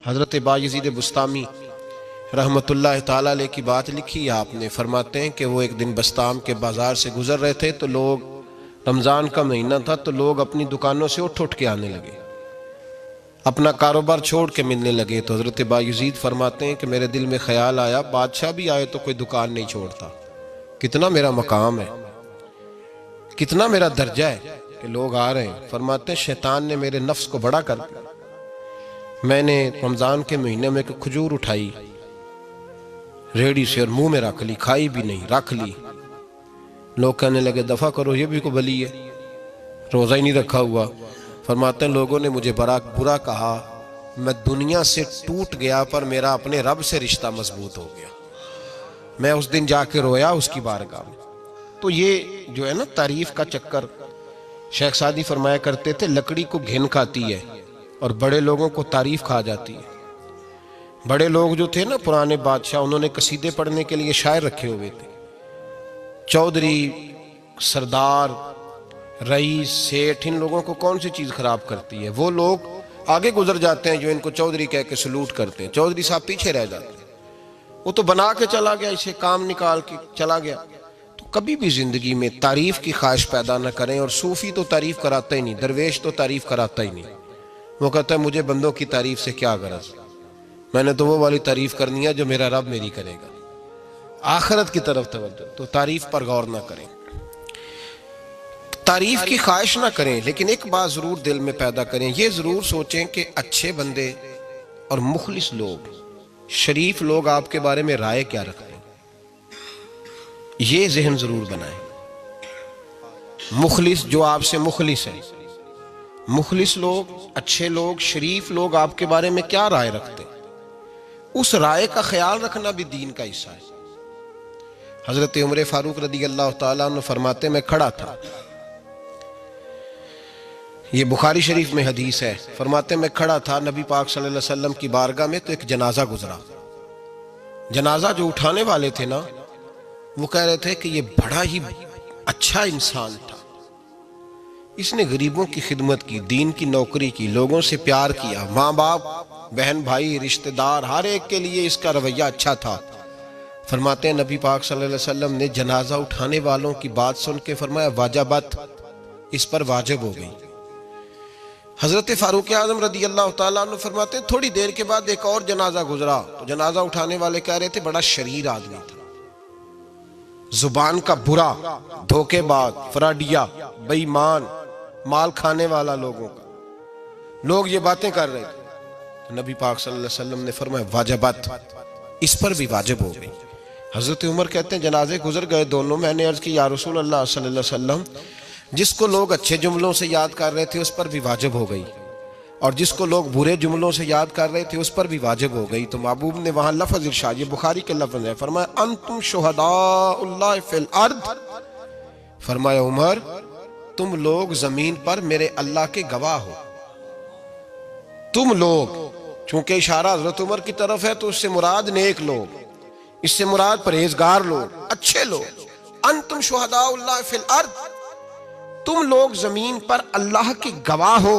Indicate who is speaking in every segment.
Speaker 1: हज़रत बायज़ीद बुस्तामी रहमतुल्लाह ताला अलैह की बात लिखी आपने। फरमाते हैं कि वो एक दिन बस्ताम के बाज़ार से गुज़र रहे थे तो लोग, रमज़ान का महीना था, तो लोग अपनी दुकानों से उठ उठ के आने लगे, अपना कारोबार छोड़ के मिलने लगे। तो हज़रत बायज़ीद फरमाते हैं कि मेरे दिल में ख्याल आया, बादशाह भी आए तो कोई दुकान नहीं छोड़ता। कितना मेरा मकाम है, कितना मेरा दर्जा है कि लोग आ रहे हैं। फरमाते हैं शैतान ने मेरे नफ्स को बड़ा कर दिया। मैंने रमज़ान के महीने में एक खजूर उठाई रेडी से और मुंह में रख ली, खाई भी नहीं, रख ली। लोग कहने लगे दफा करो, ये भी को बली है, रोज़ा ही नहीं रखा हुआ। फरमाते हैं लोगों ने मुझे बड़ा बुरा कहा, मैं दुनिया से टूट गया पर मेरा अपने रब से रिश्ता मजबूत हो गया। मैं उस दिन जाके रोया उसकी बारगाह में। तो ये जो है ना तारीफ का चक्कर, शेख सादी फरमाया करते थे लकड़ी को घिन खाती है और बड़े लोगों को तारीफ खा जाती है। बड़े लोग जो थे ना पुराने बादशाह, उन्होंने कसीदे पढ़ने के लिए शायर रखे हुए थे। चौधरी, सरदार, रईस, सेठ, इन लोगों को कौन सी चीज़ खराब करती है? वो लोग आगे गुजर जाते हैं जो इनको चौधरी कह के सलूट करते हैं, चौधरी साहब पीछे रह जाते हैं। वो तो बना के चला गया, इसे काम निकाल के चला गया। तो कभी भी जिंदगी में तारीफ की ख्वाहिश पैदा न करें। और सूफी तो तारीफ कराता ही नहीं, दरवेश तो तारीफ कराता ही नहीं। वो कहता है मुझे बंदों की तारीफ से क्या गरज, मैंने तो वो वाली तारीफ करनी है जो मेरा रब मेरी करेगा। आखिरत की तरफ तवज्जो। तो तारीफ पर गौर ना करें, तारीफ की ख्वाहिश ना करें, लेकिन एक बात जरूर दिल में पैदा करें, ये जरूर सोचें कि अच्छे बंदे और मुखलिस लोग, शरीफ लोग आपके बारे में राय क्या रखते हैं, ये जहन जरूर बनाएं। मुखलिस जो आपसे मुखलिस है, मुखलिस लोग, अच्छे लोग, शरीफ लोग आपके बारे में क्या राय रखते हैं, उस राय का ख्याल रखना भी दीन का हिस्सा है। हजरत उमर फारूक रदी अल्लाह ताला अन्हु फरमाते, मैं खड़ा था, ये बुखारी शरीफ में हदीस है, फरमाते मैं खड़ा था नबी पाक सल्लल्लाहु अलैहि वसल्लम की बारगाह में, तो एक जनाजा गुजरा। जनाजा जो उठाने वाले थे ना, वो कह रहे थे कि ये बड़ा ही अच्छा इंसान था, इसने गरीबों की खिदमत की, दीन की नौकरी की, लोगों से प्यार किया, माँ बाप, बहन भाई, रिश्तेदार, हर एक के लिए इसका रवैया अच्छा था। फरमाते हैं नबी पाक सल्लल्लाहु अलैहि वसल्लम ने जनाजा उठाने वालों की बात सुन के फरमाया वाजबत, इस पर वाजिब हो गई। हजरत फारूक आजम रदी अल्लाह ताला अन्हु फरमाते हैं थोड़ी देर के बाद एक और जनाजा गुजरा, तो जनाजा उठाने वाले कह रहे थे बड़ा शरीर आदमी था, जुबान का बुरा, धोखेबाज, फराडिया, बेईमान, माल खाने वाला लोगों का, लोग ये बातें कर रहे थे। तो नबी पाक सल्लल्लाहु अलैहि वसल्लम ने फरमाया वाजबत, इस पर भी वाजिब हो गई। हजरत उमर कहते हैं जनाजे गुजर गए दोनों, मैंने अर्ज की या रसूल अल्लाह सल्लल्लाहु अलैहि वसल्लम, जिसको लोग अच्छे जुमलों से याद कर रहे थे उस पर भी वाजिब हो गई, और जिसको लोग बुरे जुमलों से याद कर रहे थे उस पर भी वाजिब हो गई। तो महबूब ने वहां लफ्ज इरशाद, ये बुखारी के लफ्ज है, फरमाया अंतुम शुहदाउल्लाह फिल अर्द, फरमाया उमर तुम लोग जमीन पर मेरे अल्लाह के गवाह हो। तुम लोग, चूंकि इशारा हजरत उमर की तरफ है तो उससे मुराद नेक लोग, इससे मुराद परहेजगार लोग, अच्छे लोग। अंतुम शुहदाउल्लाह फिल अर्द, तुम लोग जमीन पर अल्लाह के गवाह हो।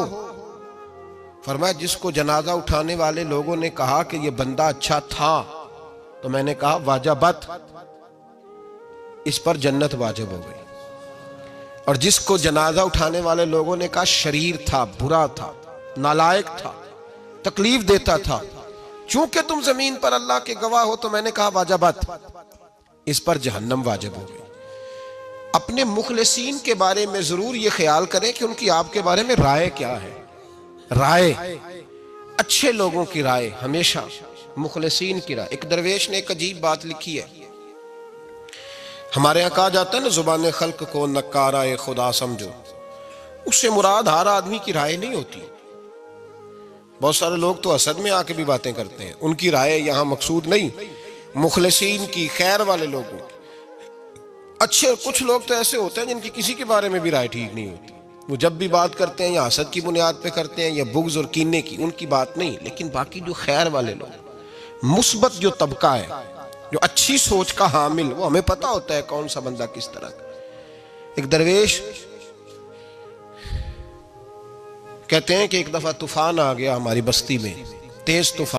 Speaker 1: फरमाया जिसको जनाजा उठाने वाले लोगों ने कहा कि यह बंदा अच्छा था, तो मैंने कहा वाजबत, इस पर जन्नत वाजिब हो गई। और जिसको जनाजा उठाने वाले लोगों ने कहा शरीर था, बुरा था, नालायक था, तकलीफ देता था, चूंकि तुम जमीन पर अल्लाह के गवाह हो, तो मैंने कहा वाजबत, इस पर जहन्नम वाजिब हो गई। अपने मुखलिसीन के बारे में जरूर ये ख्याल करें कि उनकी आपके बारे में राय क्या है। राय, अच्छे लोगों की राय, हमेशा मुखलिसीन की राय। एक दरवेश ने एक अजीब बात लिखी है, हमारे यहाँ कहा जाता है ना जुबान खल्क को नकारा खुदा समझो, उससे मुराद हर आदमी की राय नहीं होती। बहुत सारे लोग तो असद में आके भी बातें करते हैं, उनकी राय यहाँ मकसूद नहीं, मुखलिसीन की, खैर वाले लोगों की। अच्छे कुछ लोग तो ऐसे होते हैं जिनकी किसी के बारे में भी राय ठीक नहीं होती, वो जब भी बात करते हैं या हसद की बुनियाद पे करते हैं या बुग़्ज़ और कीने की, उनकी बात नहीं। लेकिन बाकी जो खैर वाले लोग, मुस्बत जो तबका है, जो अच्छी सोच का हामिल, वो हमें पता होता है कौन सा बंदा किस तरह का। एक दरवेश कहते हैं कि एक दफा तूफान आ गया हमारी बस्ती में, तेज तूफान।